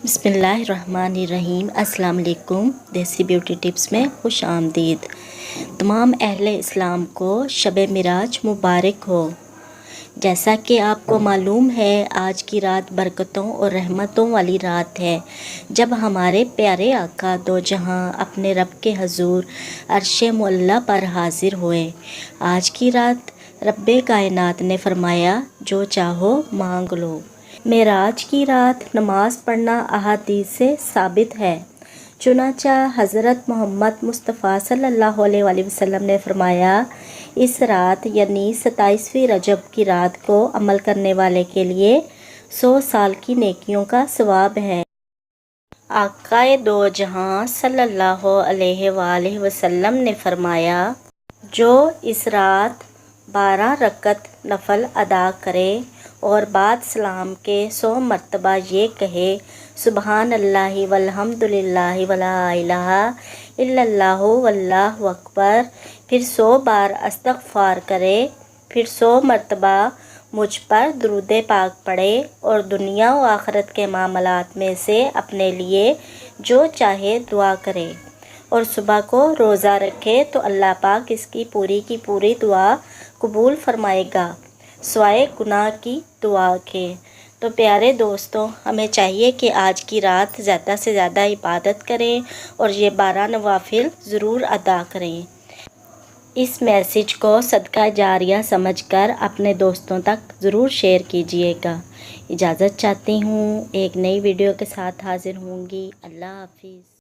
बिस्मिल्लाहिर्रहमानिर्रहीम। अस्सलाम वालेकुम। देसी ब्यूटी टिप्स में खुश आमदीद। तमाम अहले इस्लाम को शब मिराज मुबारक हो। जैसा कि आपको मालूम है, आज की रात बरकतों और रहमतों वाली रात है, जब हमारे प्यारे आका दो जहां अपने रब के हजूर अर्शे मुअल्ला पर हाजिर हुए। आज की रात रब्बे कायनात ने फरमाया, जो चाहो मांग लो। मेराज की रात नमाज पढ़ना अहादीस से साबित है। चुनांचा हज़रत मोहम्मद मुस्तफ़ा सल्लल्लाहु अलैहि वसल्लम ने फरमाया, इस रात यानी 27वीं रजब की रात को अमल करने वाले के लिए 100 साल की नेकियों का सवाब है। आकाए दो जहां सल्लल्लाहु अलैहि वसल्लम ने फरमाया, जो इस रात 12 रकत नफल अदा करे और बाद सलाम के 100 मरतबा ये कहे, सुबहान अल्लाहि वल्हम्दुलिल्लाहि वला इलाहा इल्लल्लाहु वल्लाहु अकबर, फिर 100 बार इस्तग़फ़ार करे, फिर 100 मरतबा मुझ पर दुरूद पाक पढ़े और दुनिया व आखिरत के मामलात में से अपने लिए जो चाहे दुआ करे और सुबह को रोज़ा रखे तो अल्लाह पाक इसकी पूरी की पूरी दुआ कबूल फरमाएगा, स्वाए गुनाह की दुआ के। तो प्यारे दोस्तों, हमें चाहिए कि आज की रात ज़्यादा से ज़्यादा इबादत करें और ये 12 नवाफिल ज़रूर अदा करें। इस मैसेज को सदका जारिया समझकर अपने दोस्तों तक ज़रूर शेयर कीजिएगा। इजाज़त चाहती हूँ, एक नई वीडियो के साथ हाज़िर होंगी। अल्लाह हाफिज़।